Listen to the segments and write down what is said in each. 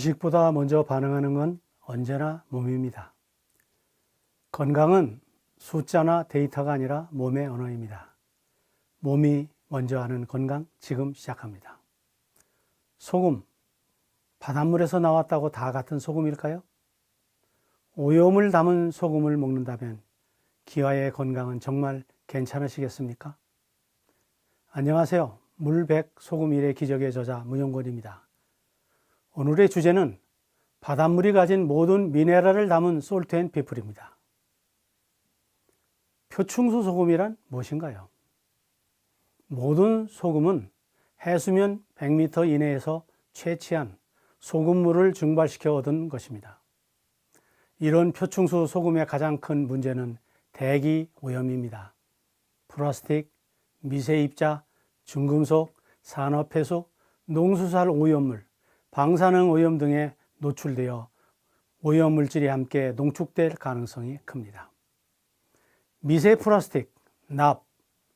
지식보다 먼저 반응하는 건 언제나 몸입니다. 건강은 숫자나 데이터가 아니라 몸의 언어입니다. 몸이 먼저 하는 건강 지금 시작합니다. 소금, 바닷물에서 나왔다고 다 같은 소금일까요? 오염을 담은 소금을 먹는다면 기아의 건강은 정말 괜찮으시겠습니까? 안녕하세요. 물백 소금 일의 기적의 저자 문용권입니다. 오늘의 주제는 바닷물이 가진 모든 미네랄을 담은 솔트 앤 피플입니다. 표충수 소금이란 무엇인가요? 모든 소금은 해수면 100m 이내에서 채취한 소금물을 증발시켜 얻은 것입니다. 이런 표충수 소금의 가장 큰 문제는 대기 오염입니다. 플라스틱, 미세입자, 중금속, 산업폐수, 농수산 오염물, 방사능 오염 등에 노출되어 오염물질이 함께 농축될 가능성이 큽니다. 미세 플라스틱, 납,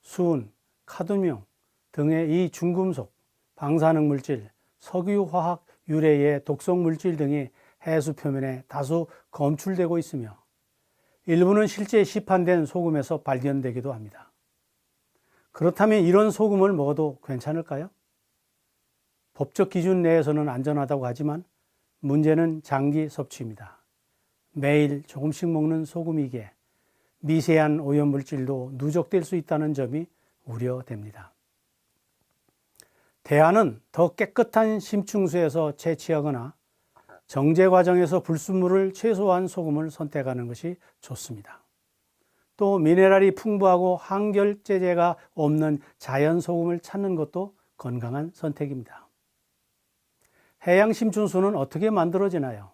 수은, 카드뮴 등의 이 중금속, 방사능 물질, 석유화학 유래의 독성 물질 등이 해수 표면에 다수 검출되고 있으며 일부는 실제 시판된 소금에서 발견되기도 합니다. 그렇다면 이런 소금을 먹어도 괜찮을까요? 법적 기준 내에서는 안전하다고 하지만 문제는 장기 섭취입니다. 매일 조금씩 먹는 소금이기에 미세한 오염물질도 누적될 수 있다는 점이 우려됩니다. 대안은 더 깨끗한 심층수에서 채취하거나 정제 과정에서 불순물을 최소화한 소금을 선택하는 것이 좋습니다. 또 미네랄이 풍부하고 항결제제가 없는 자연 소금을 찾는 것도 건강한 선택입니다. 해양 심층수는 어떻게 만들어지나요?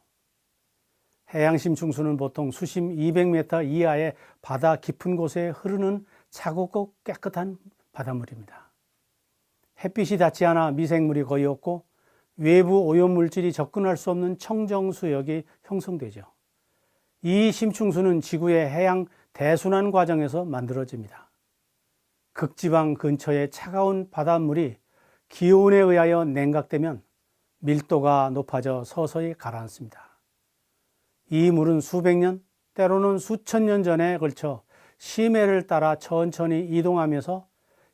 해양 심층수는 보통 수심 200m 이하의 바다 깊은 곳에 흐르는 차갑고 깨끗한 바닷물입니다. 햇빛이 닿지 않아 미생물이 거의 없고 외부 오염물질이 접근할 수 없는 청정수역이 형성되죠. 이 심층수는 지구의 해양 대순환 과정에서 만들어집니다. 극지방 근처의 차가운 바닷물이 기온에 의하여 냉각되면 밀도가 높아져 서서히 가라앉습니다. 이 물은 수백 년, 때로는 수천 년 전에 걸쳐 심해를 따라 천천히 이동하면서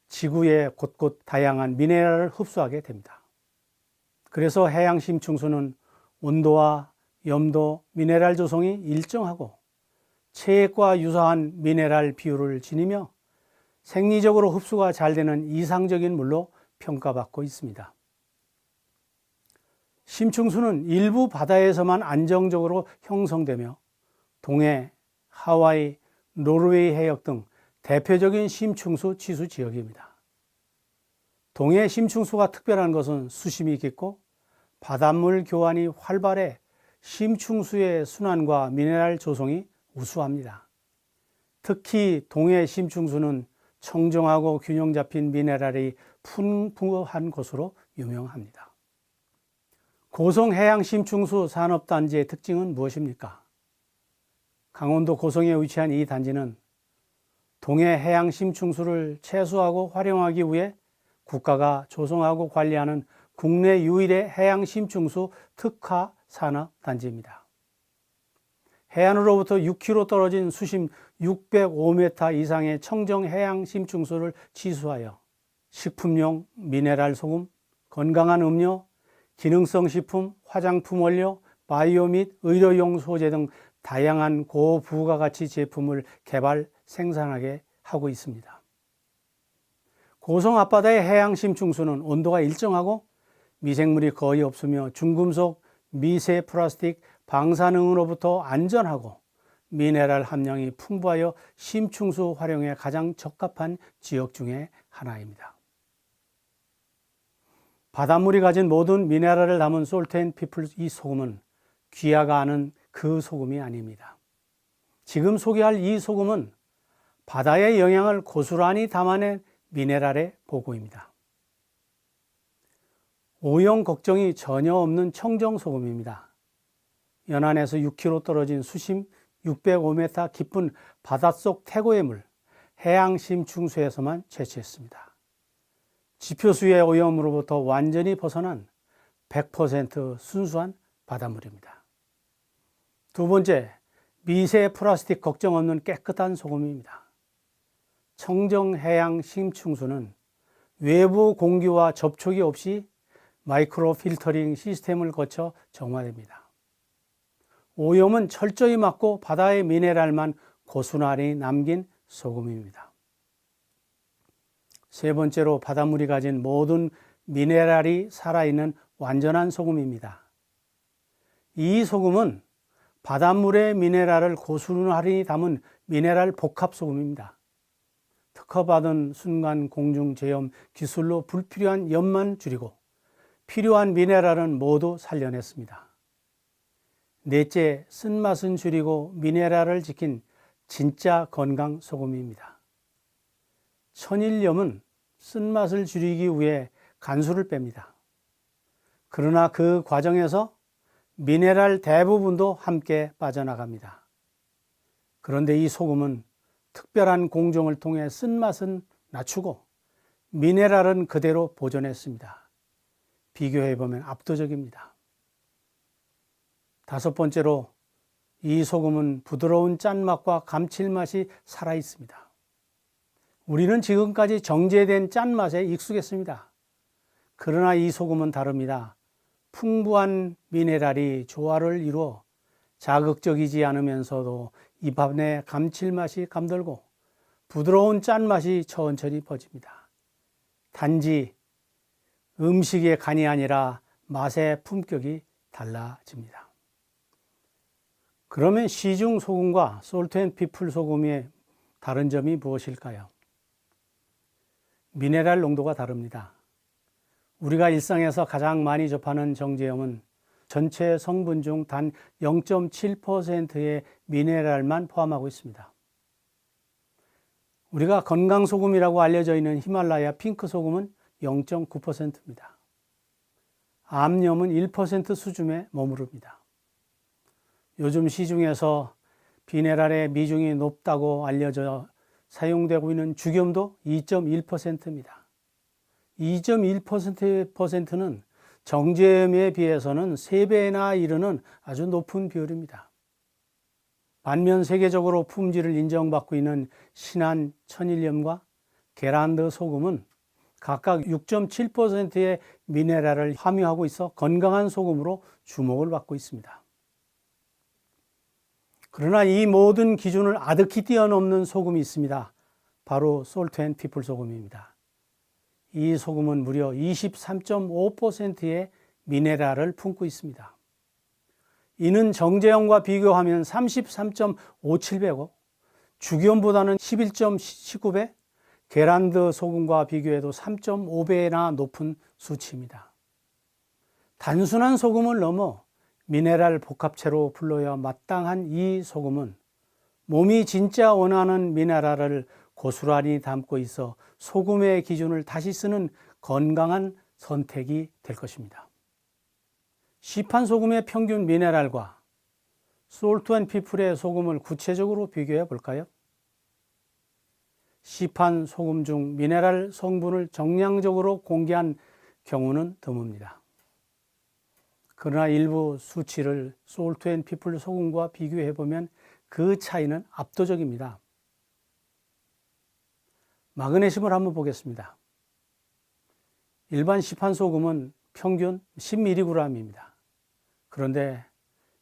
지구의 곳곳 다양한 미네랄을 흡수하게 됩니다. 그래서 해양 심층수는 온도와 염도, 미네랄 조성이 일정하고 체액과 유사한 미네랄 비율을 지니며 생리적으로 흡수가 잘 되는 이상적인 물로 평가받고 있습니다. 심층수는 일부 바다에서만 안정적으로 형성되며 동해, 하와이, 노르웨이 해역 등 대표적인 심층수 치수 지역입니다. 동해 심층수가 특별한 것은 수심이 깊고 바닷물 교환이 활발해 심층수의 순환과 미네랄 조성이 우수합니다. 특히 동해 심층수는 청정하고 균형 잡힌 미네랄이 풍부한 곳으로 유명합니다. 고성 해양 심층수 산업단지의 특징은 무엇입니까? 강원도 고성에 위치한 이 단지는 동해 해양 심층수를 채수하고 활용하기 위해 국가가 조성하고 관리하는 국내 유일의 해양 심층수 특화 산업단지입니다. 해안으로부터 6km 떨어진 수심 605m 이상의 청정 해양 심층수를 치수하여 식품용 미네랄 소금, 건강한 음료, 기능성 식품, 화장품 원료, 바이오 및 의료용 소재 등 다양한 고부가가치 제품을 개발, 생산하게 하고 있습니다. 고성 앞바다의 해양 심층수는 온도가 일정하고 미생물이 거의 없으며 중금속, 미세 플라스틱, 방사능으로부터 안전하고 미네랄 함량이 풍부하여 심층수 활용에 가장 적합한 지역 중에 하나입니다. 바닷물이 가진 모든 미네랄을 담은 솔트 앤 피플 이 소금은 귀하가 아는 그 소금이 아닙니다. 지금 소개할 이 소금은 바다의 영양을 고스란히 담아낸 미네랄의 보고입니다. 오염 걱정이 전혀 없는 청정소금입니다. 연안에서 6km 떨어진 수심 605m 깊은 바닷속 태고의 물, 해양 심층수에서만 채취했습니다. 지표수의 오염으로부터 완전히 벗어난 100% 순수한 바닷물입니다. 두 번째, 미세 플라스틱 걱정 없는 깨끗한 소금입니다. 청정해양 심층수는 외부 공기와 접촉이 없이 마이크로 필터링 시스템을 거쳐 정화됩니다. 오염은 철저히 막고 바다의 미네랄만 고스란히 남긴 소금입니다. 세 번째로 바닷물이 가진 모든 미네랄이 살아있는 완전한 소금입니다. 이 소금은 바닷물의 미네랄을 고스란히 담은 미네랄 복합 소금입니다. 특허받은 순간 공중 제염 기술로 불필요한 염만 줄이고 필요한 미네랄은 모두 살려냈습니다. 넷째, 쓴맛은 줄이고 미네랄을 지킨 진짜 건강 소금입니다. 천일염은 쓴맛을 줄이기 위해 간수를 뺍니다. 그러나 그 과정에서 미네랄 대부분도 함께 빠져나갑니다. 그런데 이 소금은 특별한 공정을 통해 쓴맛은 낮추고 미네랄은 그대로 보존했습니다. 비교해보면 압도적입니다. 다섯 번째로 이 소금은 부드러운 짠맛과 감칠맛이 살아있습니다. 우리는 지금까지 정제된 짠맛에 익숙했습니다. 그러나 이 소금은 다릅니다. 풍부한 미네랄이 조화를 이루어 자극적이지 않으면서도 입 안에 감칠맛이 감돌고 부드러운 짠맛이 천천히 퍼집니다. 단지 음식의 간이 아니라 맛의 품격이 달라집니다. 그러면 시중 소금과 솔트앤피플 소금의 다른 점이 무엇일까요? 미네랄 농도가 다릅니다. 우리가 일상에서 가장 많이 접하는 정제염은 전체 성분 중 단 0.7%의 미네랄만 포함하고 있습니다. 우리가 건강소금이라고 알려져 있는 히말라야 핑크소금은 0.9%입니다. 암염은 1% 수준에 머무릅니다. 요즘 시중에서 미네랄의 비중이 높다고 알려져 사용되고 있는 죽염도 2.1%입니다. 2.1%는 정제염에 비해서는 3배나 이르는 아주 높은 비율입니다. 반면 세계적으로 품질을 인정받고 있는 신한 천일염과 게란드 소금은 각각 6.7%의 미네랄을 함유하고 있어 건강한 소금으로 주목을 받고 있습니다. 그러나 이 모든 기준을 아득히 뛰어넘는 소금이 있습니다. 바로 솔트앤피플 소금입니다. 이 소금은 무려 23.5%의 미네랄을 품고 있습니다. 이는 정제염과 비교하면 33.57배고 죽염보다는 11.19배, 게란드 소금과 비교해도 3.5배나 높은 수치입니다. 단순한 소금을 넘어 미네랄 복합체로 불러야 마땅한 이 소금은 몸이 진짜 원하는 미네랄을 고스란히 담고 있어 소금의 기준을 다시 쓰는 건강한 선택이 될 것입니다. 시판 소금의 평균 미네랄과 솔트앤피플의 소금을 구체적으로 비교해 볼까요? 시판 소금 중 미네랄 성분을 정량적으로 공개한 경우는 드뭅니다. 그러나 일부 수치를 솔트앤피플 소금과 비교해 보면 그 차이는 압도적입니다. 마그네슘을 한번 보겠습니다. 일반 시판 소금은 평균 10mg입니다. 그런데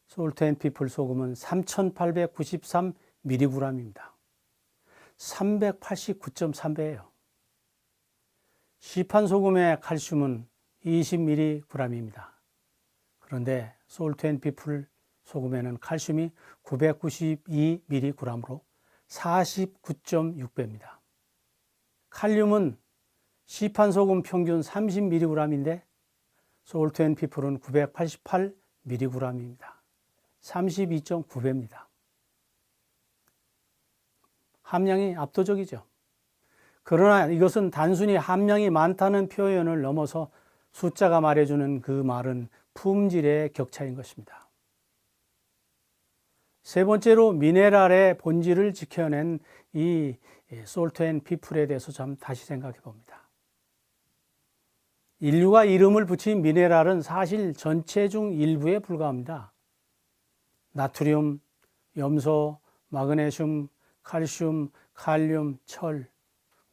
솔트앤피플 소금은 3893mg입니다. 389.3배예요. 시판 소금의 칼슘은 20mg입니다. 그런데 솔트앤피플 소금에는 칼슘이 992mg으로 49.6배입니다. 칼륨은 시판 소금 평균 30mg인데 솔트앤피플은 988mg입니다. 32.9배입니다. 함량이 압도적이죠. 그러나 이것은 단순히 함량이 많다는 표현을 넘어서 숫자가 말해주는 그 말은 품질의 격차인 것입니다. 세 번째로 미네랄의 본질을 지켜낸 이 솔트앤피플에 대해서 좀 다시 생각해 봅니다. 인류가 이름을 붙인 미네랄은 사실 전체 중 일부에 불과합니다. 나트륨, 염소, 마그네슘, 칼슘, 칼륨, 철,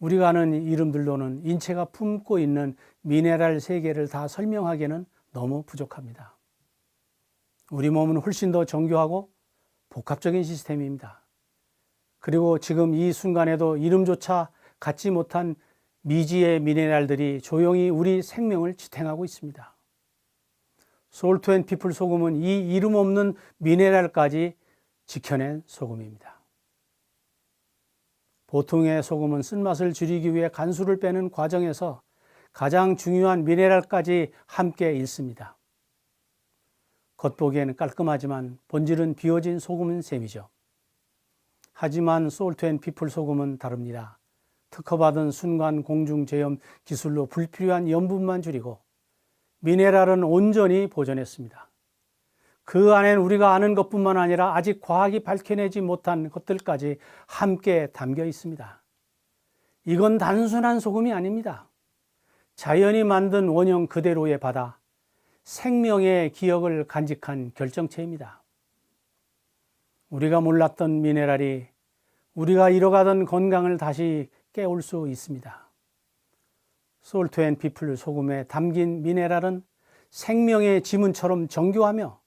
우리가 아는 이름들로는 인체가 품고 있는 미네랄 세계를 다 설명하기에는 너무 부족합니다. 우리 몸은 훨씬 더 정교하고 복합적인 시스템입니다. 그리고 지금 이 순간에도 이름조차 갖지 못한 미지의 미네랄들이 조용히 우리 생명을 지탱하고 있습니다. 솔트앤피플 소금은 이 이름 없는 미네랄까지 지켜낸 소금입니다. 보통의 소금은 쓴맛을 줄이기 위해 간수를 빼는 과정에서 가장 중요한 미네랄까지 함께 잃습니다. 겉보기에는 깔끔하지만 본질은 비워진 소금은 셈이죠. 하지만 솔트앤피플 소금은 다릅니다. 특허받은 순간 공중 제염 기술로 불필요한 염분만 줄이고 미네랄은 온전히 보존했습니다. 그 안엔 우리가 아는 것뿐만 아니라 아직 과학이 밝혀내지 못한 것들까지 함께 담겨 있습니다. 이건 단순한 소금이 아닙니다. 자연이 만든 원형 그대로의 바다, 생명의 기억을 간직한 결정체입니다. 우리가 몰랐던 미네랄이 우리가 잃어가던 건강을 다시 깨울 수 있습니다. 솔트앤피플 소금에 담긴 미네랄은 생명의 지문처럼 정교하며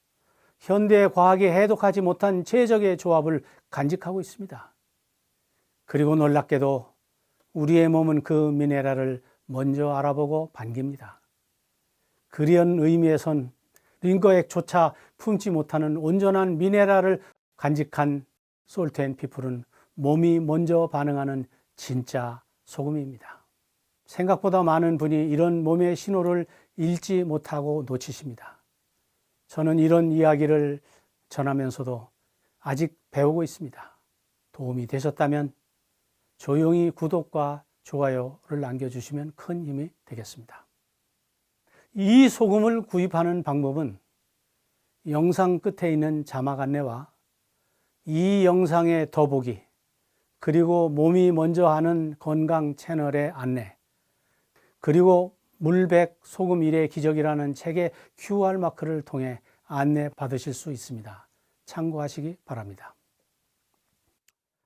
현대 과학이 해독하지 못한 최적의 조합을 간직하고 있습니다. 그리고 놀랍게도 우리의 몸은 그 미네랄을 먼저 알아보고 반깁니다. 그런 의미에선 링거액조차 품지 못하는 온전한 미네랄을 간직한 솔트앤피플은 몸이 먼저 반응하는 진짜 소금입니다. 생각보다 많은 분이 이런 몸의 신호를 읽지 못하고 놓치십니다. 저는 이런 이야기를 전하면서도 아직 배우고 있습니다. 도움이 되셨다면 조용히 구독과 좋아요를 남겨주시면 큰 힘이 되겠습니다. 이 소금을 구입하는 방법은 영상 끝에 있는 자막 안내와 이 영상의 더보기, 그리고 몸이 먼저 하는 건강 채널의 안내, 그리고 물백 소금 일의 기적이라는 책의 QR마크를 통해 안내 받으실 수 있습니다. 참고하시기 바랍니다.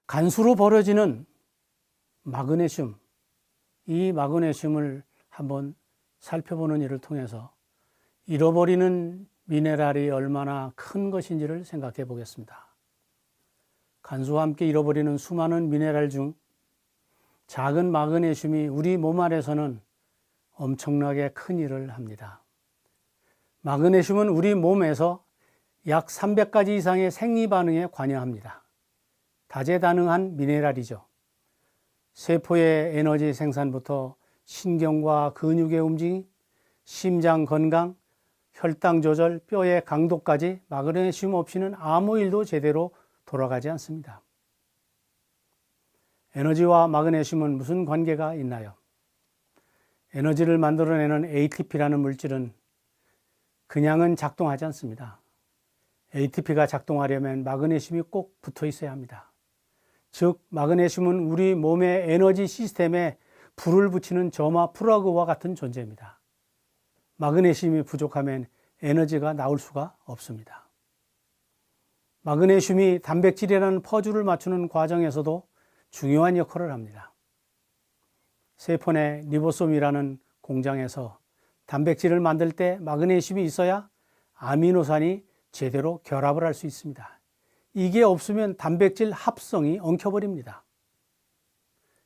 간수로 버려지는 마그네슘, 이 마그네슘을 한번 살펴보는 일을 통해서 잃어버리는 미네랄이 얼마나 큰 것인지를 생각해 보겠습니다. 간수와 함께 잃어버리는 수많은 미네랄 중 작은 마그네슘이 우리 몸 안에서는 엄청나게 큰 일을 합니다. 마그네슘은 우리 몸에서 약 300가지 이상의 생리반응에 관여합니다. 다재다능한 미네랄이죠. 세포의 에너지 생산부터 신경과 근육의 움직임, 심장 건강, 혈당 조절, 뼈의 강도까지 마그네슘 없이는 아무 일도 제대로 돌아가지 않습니다. 에너지와 마그네슘은 무슨 관계가 있나요? 에너지를 만들어내는 ATP라는 물질은 그냥은 작동하지 않습니다. ATP가 작동하려면 마그네슘이 꼭 붙어 있어야 합니다. 즉, 마그네슘은 우리 몸의 에너지 시스템에 불을 붙이는 점화 플러그와 같은 존재입니다. 마그네슘이 부족하면 에너지가 나올 수가 없습니다. 마그네슘이 단백질이라는 퍼즐을 맞추는 과정에서도 중요한 역할을 합니다. 세포 내 리보솜이라는 공장에서 단백질을 만들 때 마그네슘이 있어야 아미노산이 제대로 결합을 할 수 있습니다. 이게 없으면 단백질 합성이 엉켜버립니다.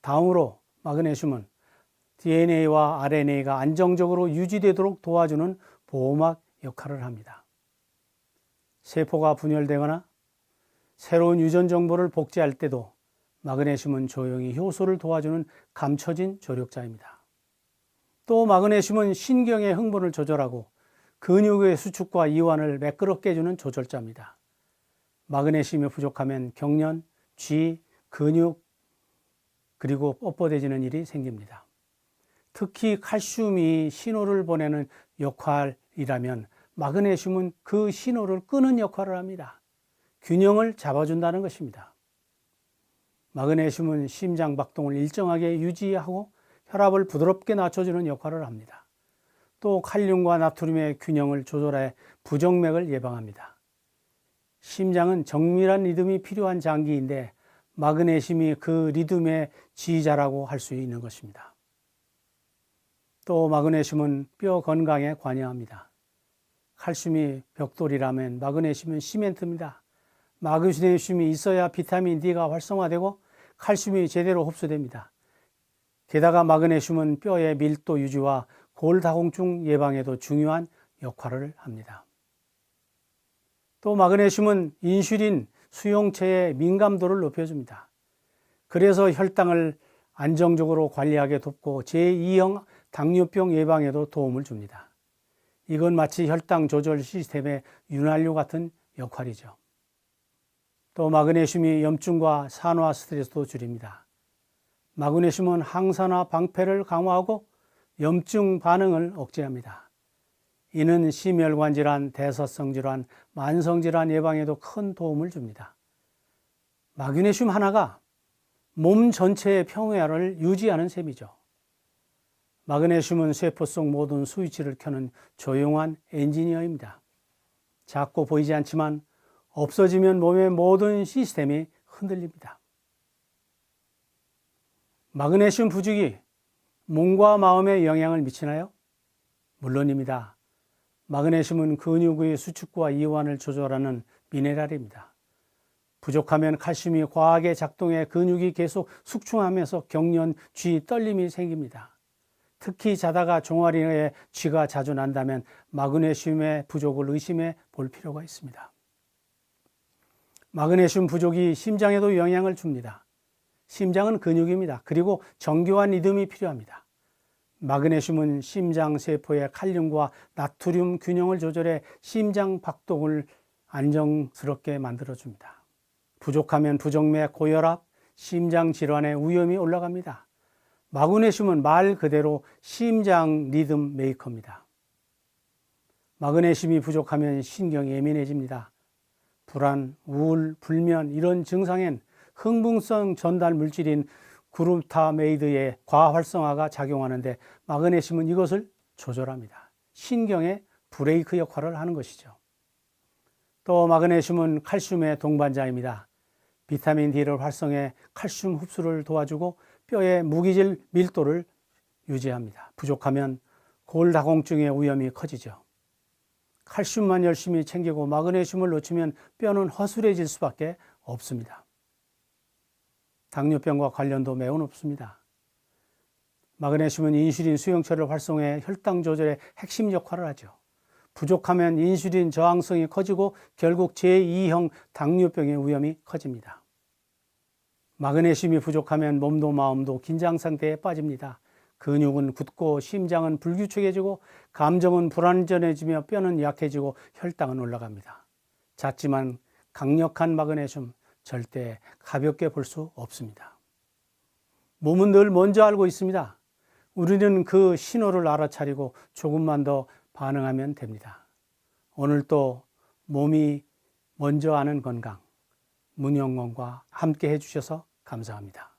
다음으로 마그네슘은 DNA와 RNA가 안정적으로 유지되도록 도와주는 보호막 역할을 합니다. 세포가 분열되거나 새로운 유전 정보를 복제할 때도 마그네슘은 조용히 효소를 도와주는 감춰진 조력자입니다. 또 마그네슘은 신경의 흥분을 조절하고 근육의 수축과 이완을 매끄럽게 해주는 조절자입니다. 마그네슘이 부족하면 경련, 쥐, 근육, 그리고 뻣뻣해지는 일이 생깁니다. 특히 칼슘이 신호를 보내는 역할이라면 마그네슘은 그 신호를 끄는 역할을 합니다. 균형을 잡아준다는 것입니다. 마그네슘은 심장 박동을 일정하게 유지하고 혈압을 부드럽게 낮춰주는 역할을 합니다. 또 칼륨과 나트륨의 균형을 조절해 부정맥을 예방합니다. 심장은 정밀한 리듬이 필요한 장기인데 마그네슘이 그 리듬의 지휘자라고 할 수 있는 것입니다. 또 마그네슘은 뼈 건강에 관여합니다. 칼슘이 벽돌이라면 마그네슘은 시멘트입니다. 마그네슘이 있어야 비타민 D가 활성화되고 칼슘이 제대로 흡수됩니다. 게다가 마그네슘은 뼈의 밀도 유지와 골다공증 예방에도 중요한 역할을 합니다. 또 마그네슘은 인슐린 수용체의 민감도를 높여줍니다. 그래서 혈당을 안정적으로 관리하게 돕고 제2형 당뇨병 예방에도 도움을 줍니다. 이건 마치 혈당 조절 시스템의 윤활유 같은 역할이죠. 또 마그네슘이 염증과 산화 스트레스도 줄입니다. 마그네슘은 항산화 방패를 강화하고 염증 반응을 억제합니다. 이는 심혈관 질환, 대사성 질환, 만성 질환 예방에도 큰 도움을 줍니다. 마그네슘 하나가 몸 전체의 평화를 유지하는 셈이죠. 마그네슘은 세포 속 모든 스위치를 켜는 조용한 엔지니어입니다. 작고 보이지 않지만 없어지면 몸의 모든 시스템이 흔들립니다. 마그네슘 부족이 몸과 마음에 영향을 미치나요? 물론입니다. 마그네슘은 근육의 수축과 이완을 조절하는 미네랄입니다. 부족하면 칼슘이 과하게 작동해 근육이 계속 숙충하면서 경련, 쥐, 떨림이 생깁니다. 특히 자다가 종아리에 쥐가 자주 난다면 마그네슘의 부족을 의심해 볼 필요가 있습니다. 마그네슘 부족이 심장에도 영향을 줍니다. 심장은 근육입니다. 그리고 정교한 리듬이 필요합니다. 마그네슘은 심장 세포의 칼륨과 나트륨 균형을 조절해 심장 박동을 안정스럽게 만들어줍니다. 부족하면 부정맥, 고혈압, 심장 질환의 위험이 올라갑니다. 마그네슘은 말 그대로 심장 리듬 메이커입니다. 마그네슘이 부족하면 신경이 예민해집니다. 불안, 우울, 불면 이런 증상엔 흥분성 전달 물질인 그루타메이드의 과활성화가 작용하는데 마그네슘은 이것을 조절합니다. 신경의 브레이크 역할을 하는 것이죠. 또 마그네슘은 칼슘의 동반자입니다. 비타민 D를 활성해 칼슘 흡수를 도와주고 뼈의 무기질 밀도를 유지합니다. 부족하면 골다공증의 위험이 커지죠. 칼슘만 열심히 챙기고 마그네슘을 놓치면 뼈는 허술해질 수밖에 없습니다. 당뇨병과 관련도 매우 높습니다. 마그네슘은 인슐린 수용체를 활성해 혈당 조절에 핵심 역할을 하죠. 부족하면 인슐린 저항성이 커지고 결국 제2형 당뇨병의 위험이 커집니다. 마그네슘이 부족하면 몸도 마음도 긴장 상태에 빠집니다. 근육은 굳고 심장은 불규칙해지고 감정은 불안전해지며 뼈는 약해지고 혈당은 올라갑니다. 작지만 강력한 마그네슘 절대 가볍게 볼 수 없습니다. 몸은 늘 먼저 알고 있습니다. 우리는 그 신호를 알아차리고 조금만 더 반응하면 됩니다. 오늘 또 몸이 먼저 아는 건강, 문영건과 함께 해주셔서 감사합니다.